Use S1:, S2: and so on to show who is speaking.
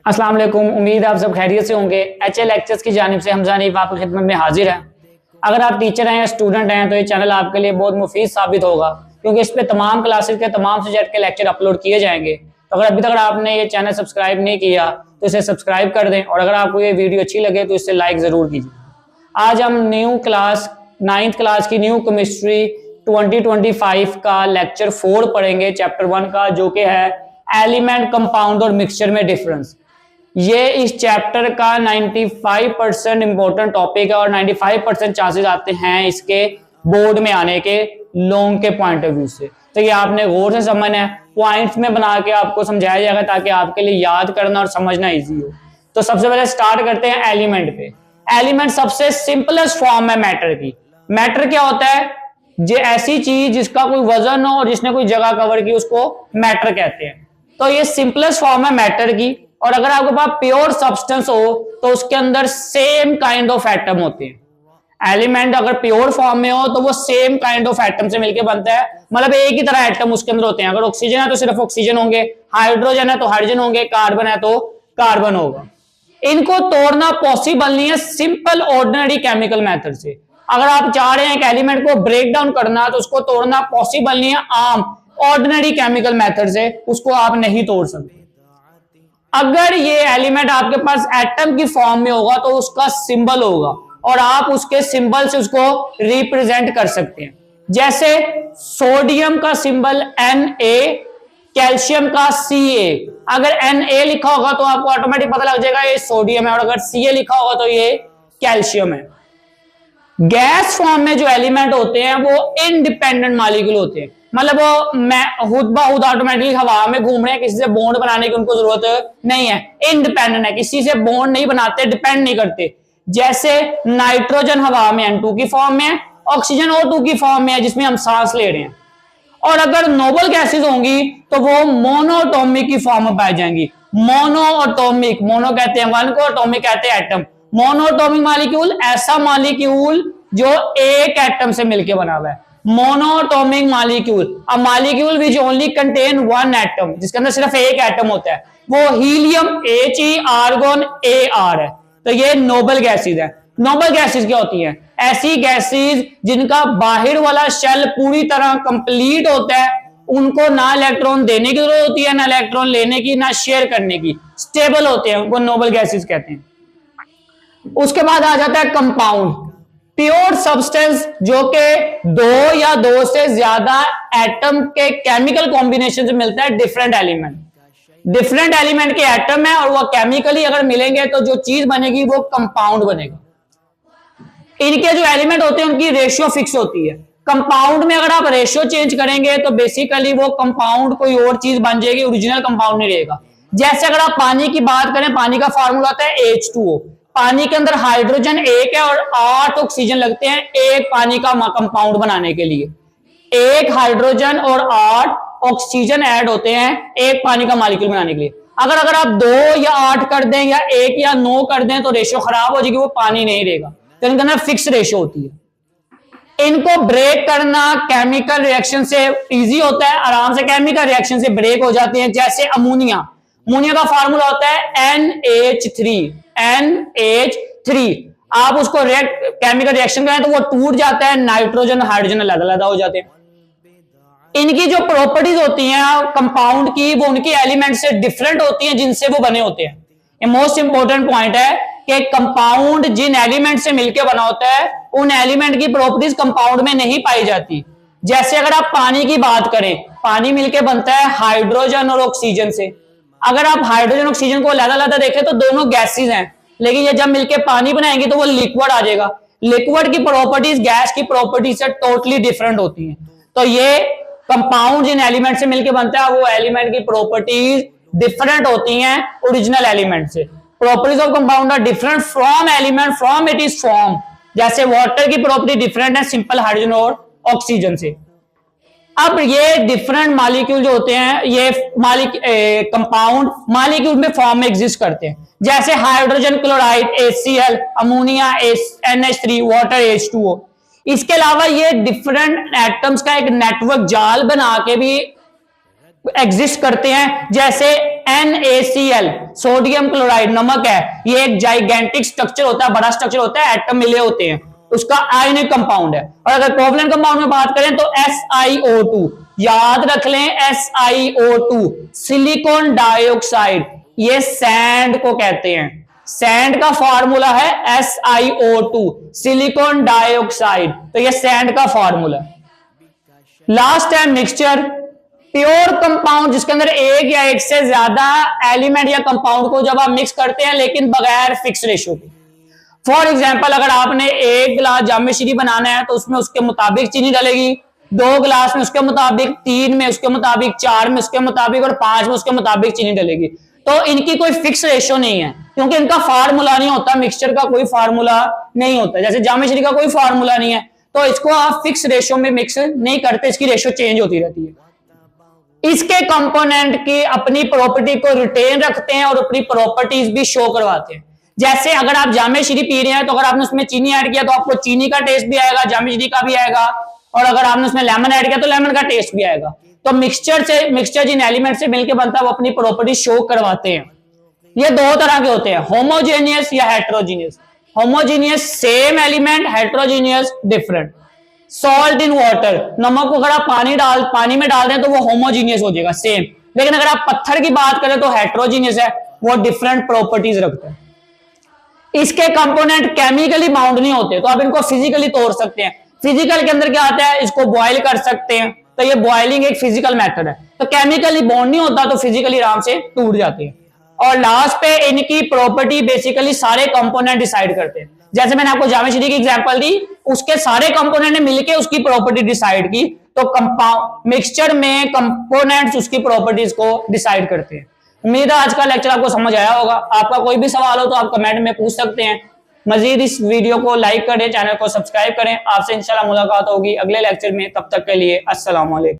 S1: अस्सलाम वालेकुम। उम्मीद आप सब खैरियत से होंगे। HL लेक्चर्स की जानिब से हमजा नीफ आपकी खिदमत में हाजिर है। अगर आप टीचर हैं या स्टूडेंट हैं तो ये चैनल आपके लिए बहुत मुफीद साबित होगा, क्योंकि इस पे तमाम क्लासेस के तमाम सब्जेक्ट के लेक्चर अपलोड किए जाएंगे। तो अगर अभी तक आपने ये चैनल सब्सक्राइब नहीं किया तो इसे सब्सक्राइब कर दें, और अगर आपको ये वीडियो अच्छी लगे तो इसे लाइक ज़रूर कीजिए। आज हम न्यू क्लास 9th क्लास की न्यू केमिस्ट्री 2025 का लेक्चर 4 पढ़ेंगे, चैप्टर 1 का, जो कि है एलिमेंट, कंपाउंड और मिक्सचर में डिफरेंस। ये इस चैप्टर का 95% इंपॉर्टेंट टॉपिक है और 95% चांसेस आते हैं इसके बोर्ड में आने के लॉन्ग के पॉइंट ऑफ व्यू से। तो ये आपने गौर से समझना है, पॉइंट्स में बना के आपको समझाया जाएगा ताकि आपके लिए याद करना और समझना इजी हो। तो सबसे पहले स्टार्ट करते हैं एलिमेंट पे। एलिमेंट सबसे सिंपलेस्ट फॉर्म है मैटर की। मैटर क्या होता है? जो ऐसी चीज जिसका कोई वजन हो और जिसने कोई जगह कवर की, उसको मैटर कहते हैं। तो ये सिंपलेस्ट फॉर्म है मैटर की। और अगर आपके पास प्योर सब्सटेंस हो तो उसके अंदर सेम काइंड ऑफ एटम होते हैं। एलिमेंट अगर प्योर फॉर्म में हो तो वो सेम काइंड ऑफ एटम से मिलकर बनता है, मतलब एक ही तरह एटम उसके अंदर होते हैं। अगर ऑक्सीजन है तो सिर्फ ऑक्सीजन होंगे, हाइड्रोजन है तो हाइड्रोजन होंगे, कार्बन है तो कार्बन होगा। इनको तोड़ना पॉसिबल नहीं है सिंपल ऑर्डिनरी केमिकल मेथड से। अगर आप चाह रहे हैं कि एलिमेंट को ब्रेक डाउन करना तो उसको तोड़ना पॉसिबल नहीं है आम ऑर्डिनरी केमिकल मेथड से, उसको आप नहीं तोड़ सकते। अगर ये एलिमेंट आपके पास एटम की फॉर्म में होगा तो उसका सिंबल होगा और आप उसके सिंबल से उसको रिप्रेजेंट कर सकते हैं। जैसे सोडियम का सिंबल Na, कैल्शियम का Ca। अगर Na लिखा होगा तो आपको ऑटोमेटिक पता लग जाएगा ये सोडियम है, और अगर Ca लिखा होगा तो ये कैल्शियम है। गैस फॉर्म में जो एलिमेंट होते हैं वो इंडिपेंडेंट मॉलिक्यूल होते हैं, मतलब वो खुद ब खुद ऑटोमेटिकली हवा में घूम रहे हैं, किसी से बॉन्ड बनाने की उनको जरूरत नहीं है, इंडिपेंडेंट है, किसी से बॉन्ड नहीं बनाते, डिपेंड नहीं करते। जैसे नाइट्रोजन हवा में N2 की फॉर्म में है, ऑक्सीजन O2 की फॉर्म में है जिसमें हम सांस ले रहे हैं। और अगर नोबल गैसेज होंगी तो वो मोनोटॉमिक की फॉर्म में पाई जाएंगी। मोनोटॉमिक, मोनो कहते हैं वन को, एटॉमिक कहते हैं एटम। मोनोटॉमिक मॉलिक्यूल ऐसा मॉलिक्यूल जो एक एटम से मिलकर बना हुआ है। Monoatomic molecule, a molecule which only contain one atom, जिसके अंदर सिर्फ एक एटम होता है, वो हीलियम He, आर्गन Ar है। तो ये नोबल गैसेज है। नोबल गैसेज क्या होती हैं? ऐसी गैसेज जिनका बाहर वाला शेल पूरी तरह कंप्लीट होता है, उनको ना इलेक्ट्रॉन देने की जरूरत होती है, ना इलेक्ट्रॉन लेने की, ना शेयर करने की, स्टेबल होते हैं, उनको नोबल गैसेज कहते हैं। उसके बाद आ जाता है कंपाउंड, प्योर सब्सटेंस जो कि दो या दो से ज्यादा एटम के केमिकल कॉम्बिनेशन से मिलता है डिफरेंट एलिमेंट। डिफरेंट एलिमेंट के एटम है और वो केमिकली अगर मिलेंगे तो जो चीज बनेगी वो कंपाउंड बनेगा। इनके जो एलिमेंट होते हैं उनकी रेशियो फिक्स होती है। कंपाउंड में अगर आप रेशियो चेंज करेंगे तो बेसिकली वो कंपाउंड कोई और चीज बन जाएगी, ओरिजिनल कंपाउंड नहीं रहेगा। जैसे अगर आप पानी की बात करें, पानी का फार्मूला आता है H2O। पानी के अंदर हाइड्रोजन एक है और 8 ऑक्सीजन लगते हैं एक पानी का कंपाउंड बनाने के लिए। एक हाइड्रोजन और 8 ऑक्सीजन ऐड होते हैं एक पानी का मॉलिक्यूल बनाने के लिए। अगर आप 2 या 8 कर दें या 1 या 9 कर दें तो रेशियो खराब हो जाएगी, वो पानी नहीं रहेगा। तो इनके अंदर फिक्स रेशियो होती है। इनको ब्रेक करना केमिकल रिएक्शन से इजी होता है, आराम से केमिकल रिएक्शन से ब्रेक हो जाते हैं। जैसे अमोनिया, अमोनिया का फार्मूला होता है NH3। आप उसको केमिकल रिएक्शन करें तो वो टूट जाता है, नाइट्रोजन हाइड्रोजन अलग अलग हो जाते हैं। इनकी जो प्रॉपर्टीज होती हैं कंपाउंड की, वो उनकी एलिमेंट से डिफरेंट होती हैं जिनसे वो बने होते हैं। ये मोस्ट इंपोर्टेंट पॉइंट है कि कंपाउंड जिन एलिमेंट से मिलकर बना होता है उन एलिमेंट की प्रॉपर्टीज कंपाउंड में नहीं पाई जाती। जैसे अगर आप पानी की बात करें, पानी मिलकर बनता है हाइड्रोजन और ऑक्सीजन से। अगर आप हाइड्रोजन ऑक्सीजन को अलग-अलग देखें तो दोनों गैसेज हैं, लेकिन ये जब मिलकर पानी बनाएंगे तो वो लिक्विड आ जाएगा। लिक्विड की प्रॉपर्टीज गैस की प्रॉपर्टीज से टोटली डिफरेंट होती हैं। तो ये कंपाउंड जिन एलिमेंट से मिलकर बनता है वो एलिमेंट की प्रॉपर्टीज डिफरेंट होती हैं ओरिजिनल एलिमेंट से। Properties of compound are different from element from it is form. जैसे वाटर की प्रॉपर्टी डिफरेंट है सिंपल हाइड्रोजन और ऑक्सीजन से। अब ये डिफरेंट मॉलिक्यूल जो होते हैं ये कंपाउंड मॉलिक्यूल में फॉर्म में एग्जिस्ट करते हैं। जैसे hydrogen chloride HCl, ammonia NH3, water H2O। इसके अलावा ये डिफरेंट एटम्स का एक नेटवर्क जाल बना के भी एग्जिस्ट करते हैं। जैसे NaCl सोडियम क्लोराइड नमक है, ये एक जाइगेंटिक स्ट्रक्चर होता है, बड़ा स्ट्रक्चर होता है, एटम मिले होते हैं, उसका आयनिक कंपाउंड है। और अगर कोवलेंट कंपाउंड में बात करें तो SiO2, याद रख लें SiO2 सिलिकॉन डाइऑक्साइड, ये सैंड को कहते हैं, सैंड का फॉर्मूला है SiO2 सिलिकॉन डाइऑक्साइड, तो ये सैंड का फॉर्मूला। लास्ट है मिक्सचर, प्योर कंपाउंड जिसके अंदर एक या एक से ज्यादा एलिमेंट या कंपाउंड को जब आप मिक्स करते हैं लेकिन बगैर फिक्स रेशियो के। फॉर एग्जांपल अगर आपने एक गिलास जामे शीरी बनाना है तो उसमें उसके मुताबिक चीनी डलेगी, 2 गिलास में उसके मुताबिक, 3 में उसके मुताबिक, 4 में उसके मुताबिक और 5 में उसके मुताबिक चीनी डलेगी। तो इनकी कोई फिक्स रेशियो नहीं है क्योंकि इनका फार्मूला नहीं होता, मिक्सचर का कोई फार्मूला नहीं होता, जैसे जामे शीरी का कोई फार्मूला नहीं है, तो इसको आप फिक्स रेशियो में मिक्स नहीं करते, इसकी रेशियो चेंज होती रहती है। इसके कंपोनेंट की अपनी प्रॉपर्टी को रिटेन रखते हैं और अपनी प्रॉपर्टीज भी शो करवाते हैं। जैसे अगर आप जामे शीरी पी रहे हैं तो अगर आपने उसमें चीनी ऐड किया तो आपको चीनी का टेस्ट भी आएगा, जामे शीरी का भी आएगा, और अगर आपने उसमें लेमन ऐड किया तो लेमन का टेस्ट भी आएगा। तो मिक्सचर जिन एलिमेंट से मिलकर बनता है वो अपनी प्रॉपर्टी शो करवाते हैं। ये 2 तरह के होते हैं, होमोजेनियस या heterogeneous. Homogeneous same element, heterogeneous different. Salt in water, नमक को अगर आप पानी में डाल दें तो वो होमोजीनियस हो जाएगा सेम, लेकिन अगर आप पत्थर की बात करें तो हेट्रोजीनियस है, वो डिफरेंट प्रॉपर्टीज रखते हैं। इसके कंपोनेंट केमिकली बाउंड नहीं होते तो आप इनको फिजिकली तोड़ सकते हैं। फिजिकल के अंदर क्या आता है, इसको बॉयल कर सकते हैं, तो ये बॉइलिंग एक फिजिकल मेथड है। तो केमिकली बॉन्ड नहीं होता तो फिजिकली आराम से टूट जाते हैं। और लास्ट पे इनकी प्रॉपर्टी बेसिकली सारे कंपोनेंट डिसाइड करते हैं। जैसे मैंने आपको जामे शीरी की एग्जांपल दी, उसके सारे कंपोनेंट ने मिलके उसकी प्रॉपर्टी डिसाइड की, तो कंपाउंड मिक्सचर में कंपोनेंट्स उसकी प्रॉपर्टीज को डिसाइड करते हैं। उम्मीद है आज का लेक्चर आपको समझ आया होगा। आपका कोई भी सवाल हो तो आप कमेंट में पूछ सकते हैं। मजीद इस वीडियो को लाइक करें, चैनल को सब्सक्राइब करें। आपसे इंशाल्लाह मुलाकात होगी अगले लेक्चर में, तब तक के लिए अस्सलाम वालेकुम।